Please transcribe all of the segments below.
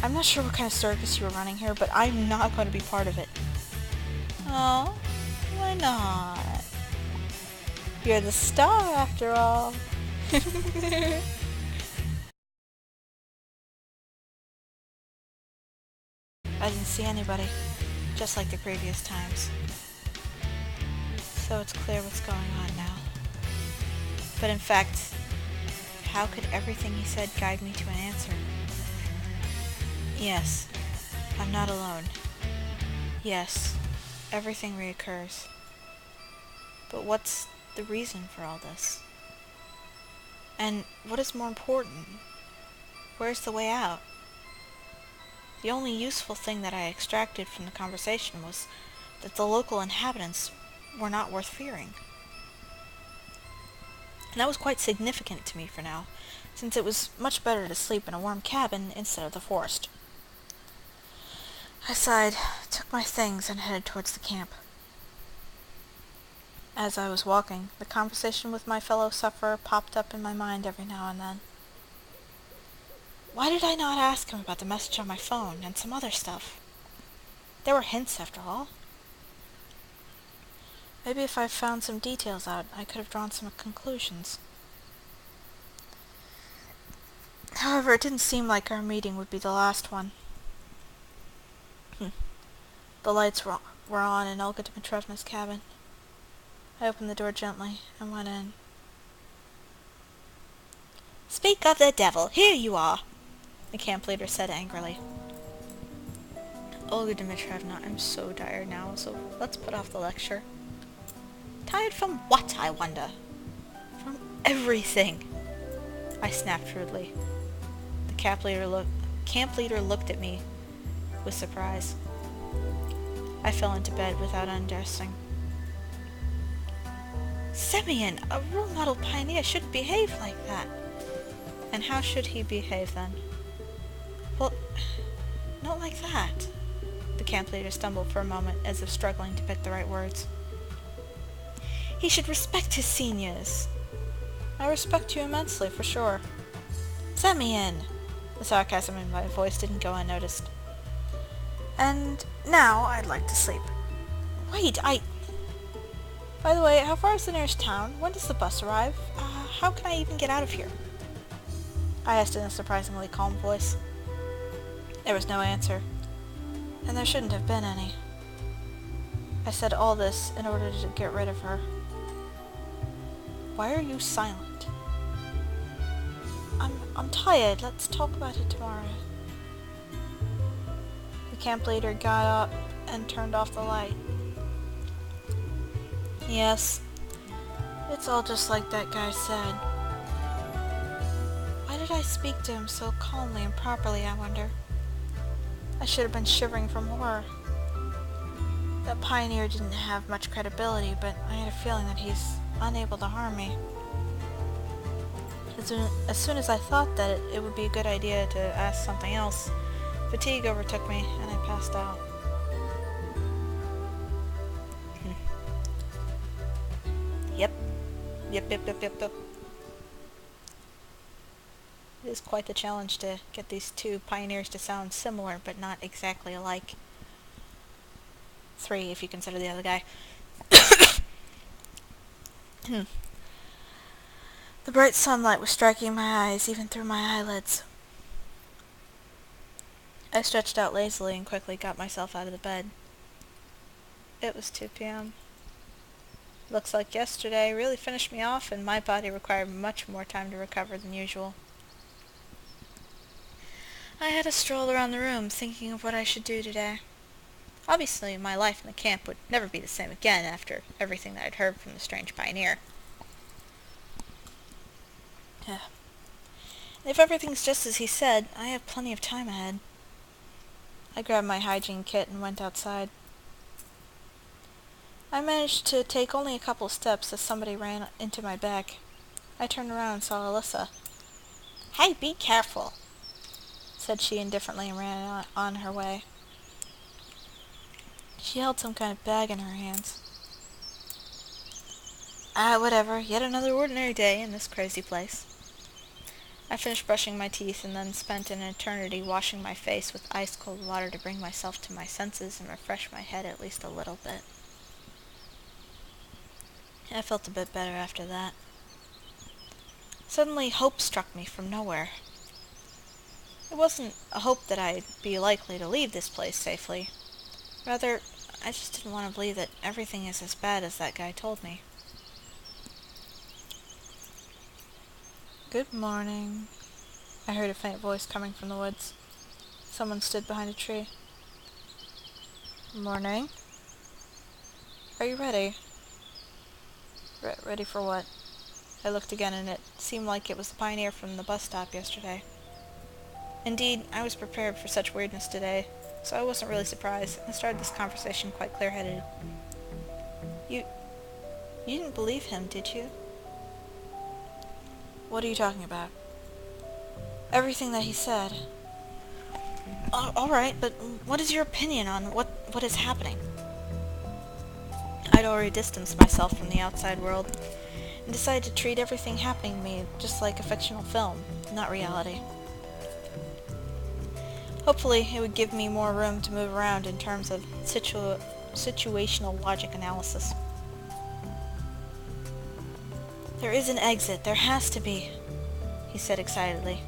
I'm not sure what kind of circus you were running here, but I'm not going to be part of it. Oh, why not? You're the star, after all. I didn't see anybody, just like the previous times. So it's clear what's going on now. But in fact, how could everything he said guide me to an answer? Yes, I'm not alone. Yes, everything reoccurs. But what's the reason for all this? And what is more important? Where's the way out? The only useful thing that I extracted from the conversation was that the local inhabitants were not worth fearing. And that was quite significant to me for now, since it was much better to sleep in a warm cabin instead of the forest. I sighed, took my things, and headed towards the camp. As I was walking, the conversation with my fellow sufferer popped up in my mind every now and then. Why did I not ask him about the message on my phone and some other stuff? There were hints, after all. Maybe if I found some details out, I could have drawn some conclusions. However, it didn't seem like our meeting would be the last one. The lights were on in Olga Dmitrievna's cabin. I opened the door gently and went in. "Speak of the devil, here you are," the camp leader said angrily. "Olga Dmitrievna, I'm so tired now, so let's put off the lecture." "Tired from what, I wonder?" "From everything," I snapped rudely. The camp leader looked at me with surprise. I fell into bed without undressing. "Semyon, a role model pioneer shouldn't behave like that." "And how should he behave then?" "Well, not like that." The camp leader stumbled for a moment, as if struggling to pick the right words. "He should respect his seniors." "I respect you immensely, for sure." "Semyon!" The sarcasm in my voice didn't go unnoticed. "And now I'd like to sleep." "Wait, By the way, how far is the nearest town? When does the bus arrive? How can I even get out of here?" I asked in a surprisingly calm voice. There was no answer, and there shouldn't have been any. I said all this in order to get rid of her. "Why are you silent?" I'm tired. Let's talk about it tomorrow." The camp leader got up and turned off the light. "Yes, it's all just like that guy said." Why did I speak to him so calmly and properly, I wonder? I should have been shivering from horror. That pioneer didn't have much credibility, but I had a feeling that he's unable to harm me. As soon as I thought that it would be a good idea to ask something else, fatigue overtook me and I passed out. Yep. Yep. It is quite the challenge to get these two pioneers to sound similar, but not exactly alike. 3, if you consider the other guy. The bright sunlight was striking my eyes, even through my eyelids. I stretched out lazily and quickly got myself out of the bed. It was 2 p.m. Looks like yesterday really finished me off, and my body required much more time to recover than usual. I had a stroll around the room, thinking of what I should do today. Obviously, my life in the camp would never be the same again after everything that I'd heard from the strange pioneer. If everything's just as he said, I have plenty of time ahead. I grabbed my hygiene kit and went outside. I managed to take only a couple of steps as somebody ran into my back. I turned around and saw Alyssa. "Hey, be careful," said she indifferently and ran on her way. She held some kind of bag in her hands. Whatever, yet another ordinary day in this crazy place. I finished brushing my teeth and then spent an eternity washing my face with ice-cold water to bring myself to my senses and refresh my head at least a little bit. I felt a bit better after that. Suddenly, hope struck me from nowhere. It wasn't a hope that I'd be likely to leave this place safely. Rather, I just didn't want to believe that everything is as bad as that guy told me. Good morning. I heard a faint voice coming from the woods. Someone stood behind a tree. Morning. Are you ready? Ready for what? I looked again, and it seemed like it was the pioneer from the bus stop yesterday. Indeed, I was prepared for such weirdness today, so I wasn't really surprised, and started this conversation quite clear-headed. You didn't believe him, did you? What are you talking about? Everything that he said. Alright, but what is your opinion on what is happening? I'd already distanced myself from the outside world, and decided to treat everything happening to me just like a fictional film, not reality. Hopefully, it would give me more room to move around in terms of situational logic analysis. There is an exit. There has to be, he said excitedly.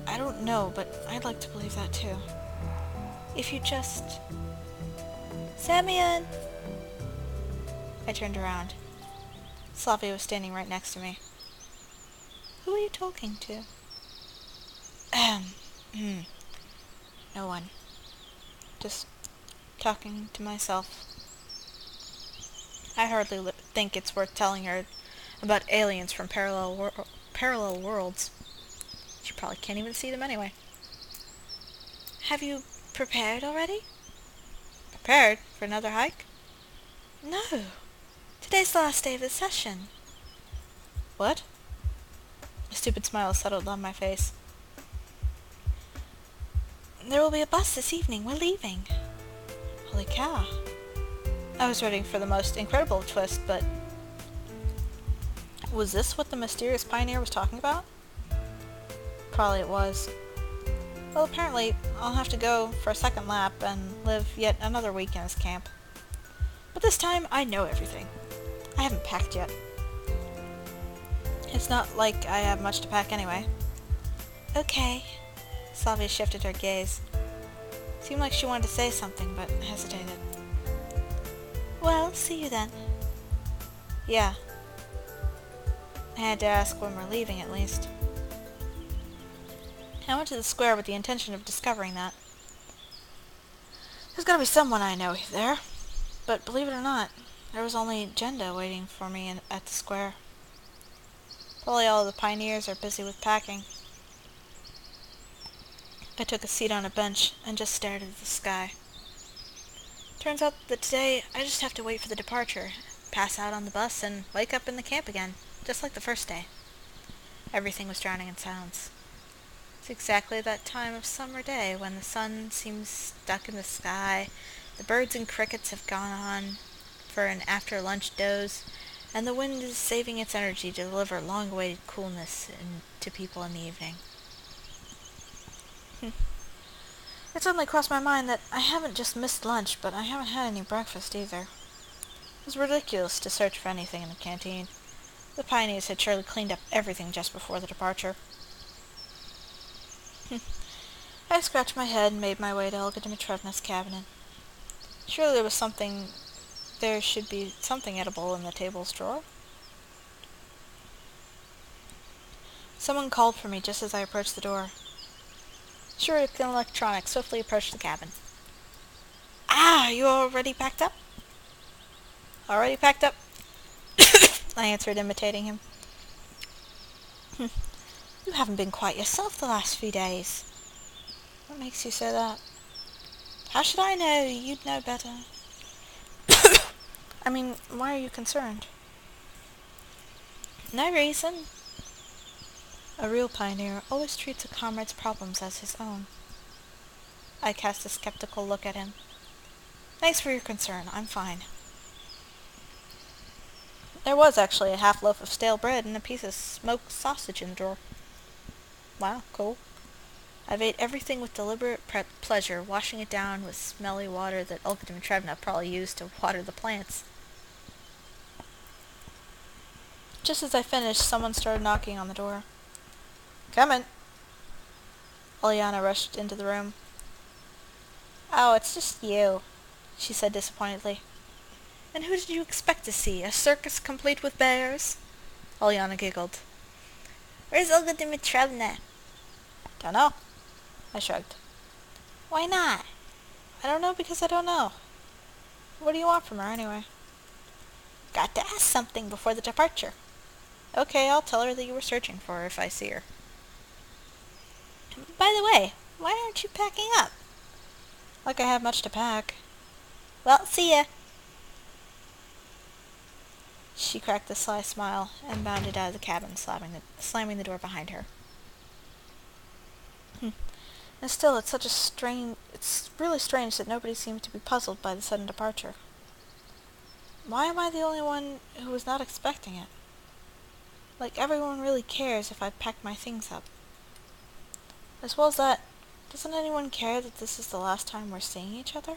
I don't know, but I'd like to believe that too. If you just... Semyon! I turned around. Slavia was standing right next to me. Who are you talking to? No one. Just talking to myself. I hardly think it's worth telling her about aliens from parallel worlds. She probably can't even see them anyway. Have you prepared already? Prepared for another hike? No. Today's the last day of the session. What? A stupid smile settled on my face. There will be a bus this evening. We're leaving. Holy cow. I was waiting for the most incredible twist, but... Was this what the mysterious pioneer was talking about? Probably it was. Well, apparently, I'll have to go for a second lap and live yet another week in this camp. But this time, I know everything. I haven't packed yet. It's not like I have much to pack anyway. Okay. Slavia shifted her gaze. Seemed like she wanted to say something, but hesitated. Well, see you then. Yeah. I had to ask when we're leaving, at least. I went to the square with the intention of discovering that. There's gotta be someone I know there. But believe it or not, there was only Jenda waiting for me at the square. Probably all of the pioneers are busy with packing. I took a seat on a bench and just stared at the sky. Turns out that today I just have to wait for the departure, pass out on the bus, and wake up in the camp again, just like the first day. Everything was drowning in silence. It's exactly that time of summer day when the sun seems stuck in the sky, the birds and crickets have gone on for an after-lunch doze, and the wind is saving its energy to deliver long-awaited coolness to people in the evening. It suddenly crossed my mind that I haven't just missed lunch, but I haven't had any breakfast either. It was ridiculous to search for anything in the canteen. The pioneers had surely cleaned up everything just before the departure. I scratched my head and made my way to Olga Dimitrievna's cabinet. Surely there should be something edible in the table's drawer. Someone called for me just as I approached the door. Sure, the electronic swiftly approached the cabin. Ah, you already packed up? Already packed up? I answered, imitating him. You haven't been quite yourself the last few days. What makes you say that? How should I know? You'd know better. I mean, why are you concerned? No reason. A real pioneer always treats a comrade's problems as his own. I cast a skeptical look at him. Thanks for your concern. I'm fine. There was actually a half loaf of stale bread and a piece of smoked sausage in the drawer. Wow, cool. I've ate everything with deliberate pleasure, washing it down with smelly water that Olga Dimitrievna probably used to water the plants. Just as I finished, someone started knocking on the door. Come in. Eliana rushed into the room. Oh, it's just you, she said disappointedly. And who did you expect to see? A circus complete with bears? Eliana giggled. Where's Olga Dimitrievna? Dunno. I shrugged. Why not? I don't know because I don't know. What do you want from her anyway? Got to ask something before the departure. Okay, I'll tell her that you were searching for her if I see her. By the way, why aren't you packing up? Like I have much to pack. Well, see ya. She cracked a sly smile and bounded out of the cabin, slamming the door behind her. And still, it's really strange that nobody seemed to be puzzled by the sudden departure. Why am I the only one who was not expecting it? Like everyone really cares if I pack my things up. As well as that, doesn't anyone care that this is the last time we're seeing each other?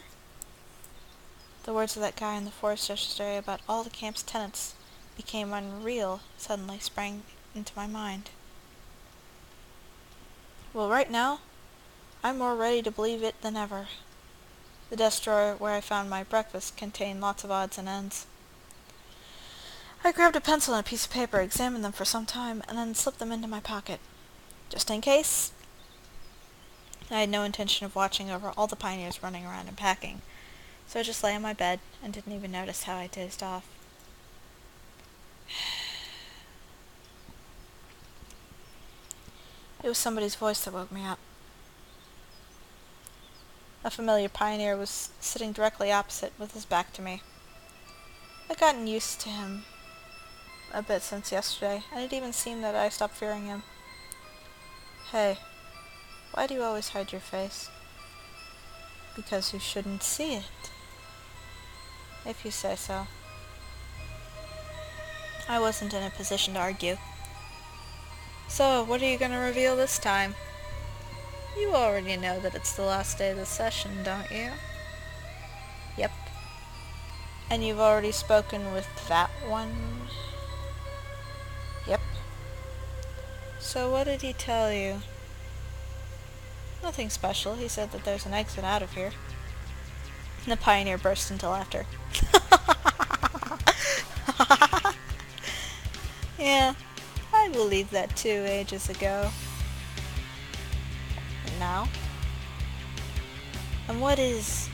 The words of that guy in the forest yesterday about all the camp's tenants became unreal suddenly sprang into my mind. Well, right now, I'm more ready to believe it than ever. The desk drawer where I found my breakfast contained lots of odds and ends. I grabbed a pencil and a piece of paper, examined them for some time, and then slipped them into my pocket. Just in case. I had no intention of watching over all the pioneers running around and packing, so I just lay on my bed and didn't even notice how I dozed off. It was somebody's voice that woke me up. A familiar pioneer was sitting directly opposite with his back to me. I'd gotten used to him a bit since yesterday, and it even seemed that I stopped fearing him. Hey, why do you always hide your face? Because you shouldn't see it. If you say so. I wasn't in a position to argue. So, what are you going to reveal this time? You already know that it's the last day of the session, don't you? Yep. And you've already spoken with that one? Yep. So what did he tell you? Nothing special. He said that there's an exit out of here. The pioneer burst into laughter. Yeah, I believed that too ages ago. And now? And what is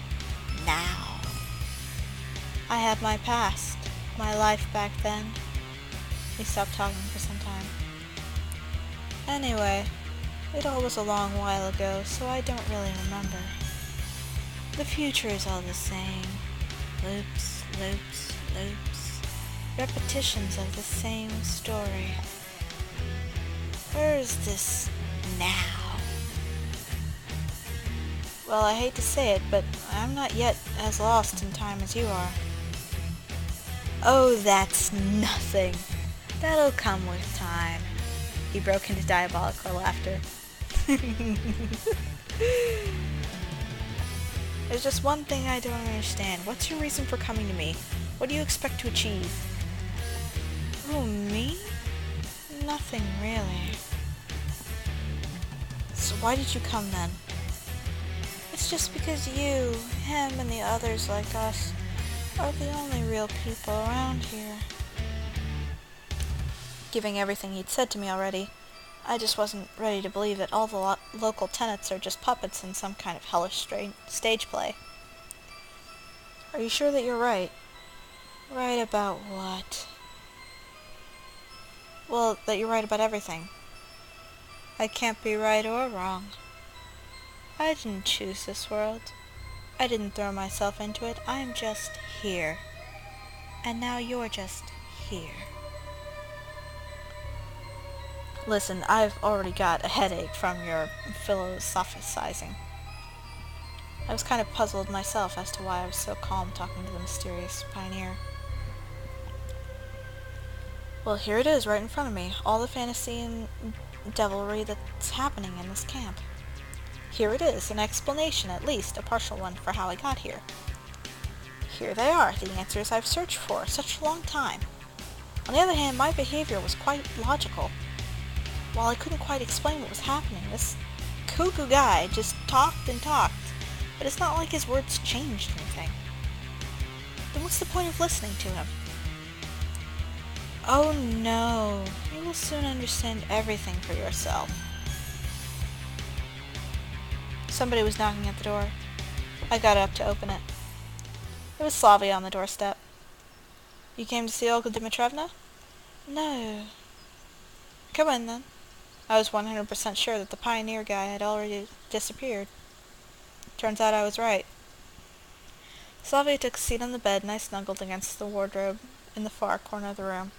now? I have my past, my life back then. He stopped talking for some time. Anyway, it all was a long while ago, so I don't really remember. The future is all the same. Loops, loops, loops. Repetitions of the same story. Where is this now? Well, I hate to say it, but I'm not yet as lost in time as you are. Oh, that's nothing. That'll come with time. He broke into diabolical laughter. There's just one thing I don't understand. What's your reason for coming to me? What do you expect to achieve? Oh, me? Nothing, really. So why did you come then? It's just because you, him, and the others like us are the only real people around here. Given everything he'd said to me already, I just wasn't ready to believe that all the local tenants are just puppets in some kind of hellish stage play. Are you sure that you're right? Right about what? Well, that you're right about everything. I can't be right or wrong. I didn't choose this world. I didn't throw myself into it. I'm just here. And now you're just here. Listen, I've already got a headache from your philosophizing. I was kind of puzzled myself as to why I was so calm talking to the mysterious pioneer. Well, here it is right in front of me. All the fantasy and devilry that's happening in this camp. Here it is, an explanation at least, a partial one, for how I got here. Here they are, the answers I've searched for such a long time. On the other hand, my behavior was quite logical. While I couldn't quite explain what was happening, this cuckoo guy just talked and talked, but it's not like his words changed anything. Then what's the point of listening to him? Oh no, you will soon understand everything for yourself. Somebody was knocking at the door. I got up to open it. It was Slavia on the doorstep. You came to see Olga Dimitrievna? No. Come in then. I was 100% sure that the pioneer guy had already disappeared. Turns out I was right. Slavia took a seat on the bed and I snuggled against the wardrobe in the far corner of the room.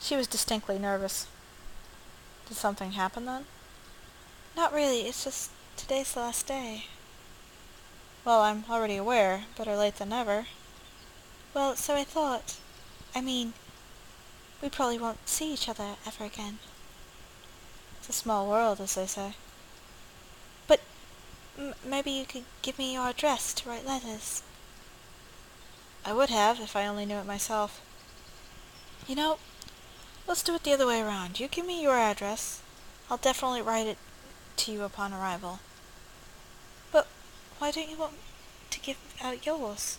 She was distinctly nervous. Did something happen then? Not really, it's just today's the last day. Well, I'm already aware. Better late than never. Well, so I thought. I mean, we probably won't see each other ever again. It's a small world, as they say. But maybe you could give me your address to write letters. I would have, if I only knew it myself. You know, let's do it the other way around. You give me your address. I'll definitely write it to you upon arrival. But why don't you want to give out yours?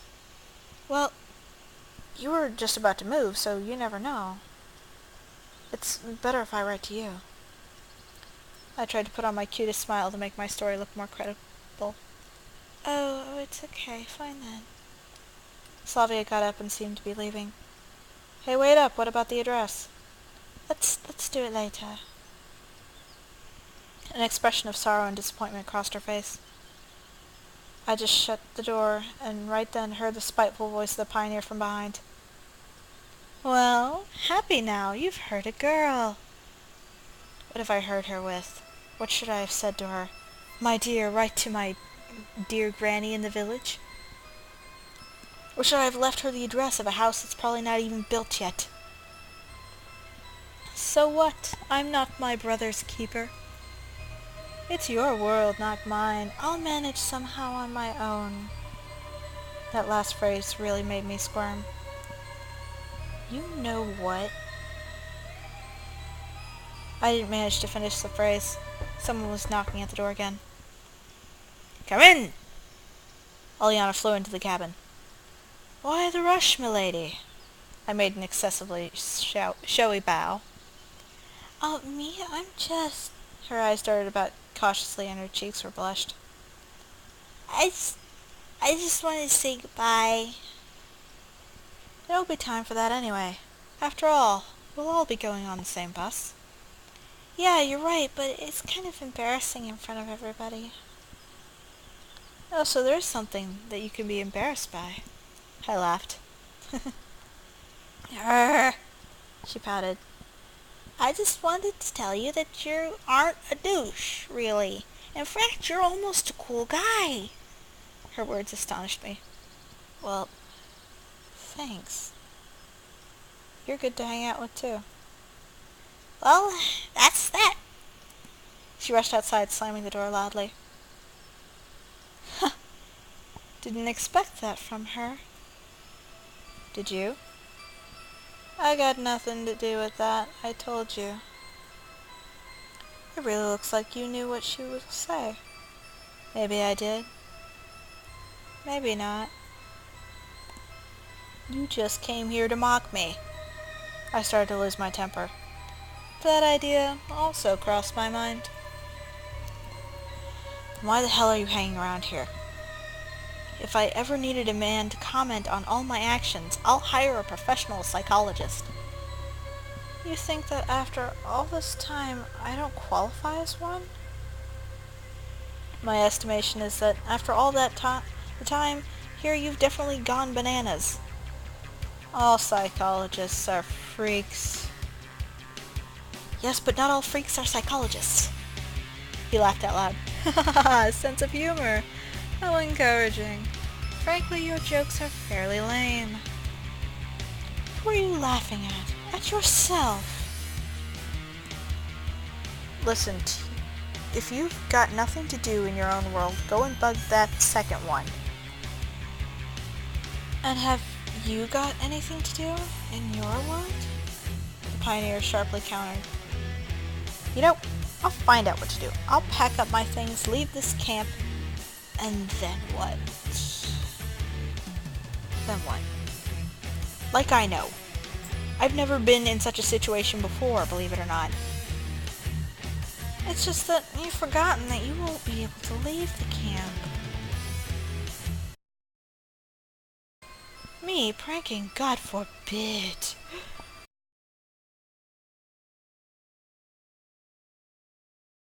Well, you were just about to move, so you never know. It's better if I write to you. I tried to put on my cutest smile to make my story look more credible. Oh, it's okay. Fine then. Slavia got up and seemed to be leaving. Hey, wait up. What about the address? Let's do it later. An expression of sorrow and disappointment crossed her face. I just shut the door, and right then heard the spiteful voice of the pioneer from behind. Well, happy now. You've heard a girl. What have I heard her with? What should I have said to her? My dear, write to my dear granny in the village? Or should I have left her the address of a house that's probably not even built yet? So what? I'm not my brother's keeper. It's your world, not mine. I'll manage somehow on my own. That last phrase really made me squirm. You know what? I didn't manage to finish the phrase. Someone was knocking at the door again. Come in! Aliana flew into the cabin. Why the rush, milady? I made an excessively showy bow. Oh, me? I'm just... Her eyes darted about cautiously and her cheeks were blushed. I just wanted to say goodbye. There'll be time for that anyway. After all, we'll all be going on the same bus. Yeah, you're right, but it's kind of embarrassing in front of everybody. Oh, so there's something that you can be embarrassed by. I laughed. Arr, she pouted. I just wanted to tell you that you aren't a douche, really. In fact, you're almost a cool guy. Her words astonished me. Well, thanks. You're good to hang out with, too. Well, that's that. She rushed outside, slamming the door loudly. Huh. Didn't expect that from her. Did you? I got nothing to do with that, I told you. It really looks like you knew what she would say. Maybe I did. Maybe not. You just came here to mock me. I started to lose my temper. That idea also crossed my mind. Then why the hell are you hanging around here? If I ever needed a man to comment on all my actions, I'll hire a professional psychologist. You think that after all this time, I don't qualify as one? My estimation is that after all that time, here you've definitely gone bananas. All psychologists are freaks. Yes, but not all freaks are psychologists. He laughed out loud. Ha ha, sense of humor. How encouraging. Frankly, your jokes are fairly lame. Who are you laughing at? At yourself. Listen, if you've got nothing to do in your own world, go and bug that second one. And have you got anything to do in your world? The pioneer sharply countered. You know, I'll find out what to do. I'll pack up my things, leave this camp, and then what? Then what? Like I know. I've never been in such a situation before, believe it or not. It's just that you've forgotten that you won't be able to leave the camp. Me pranking? God forbid.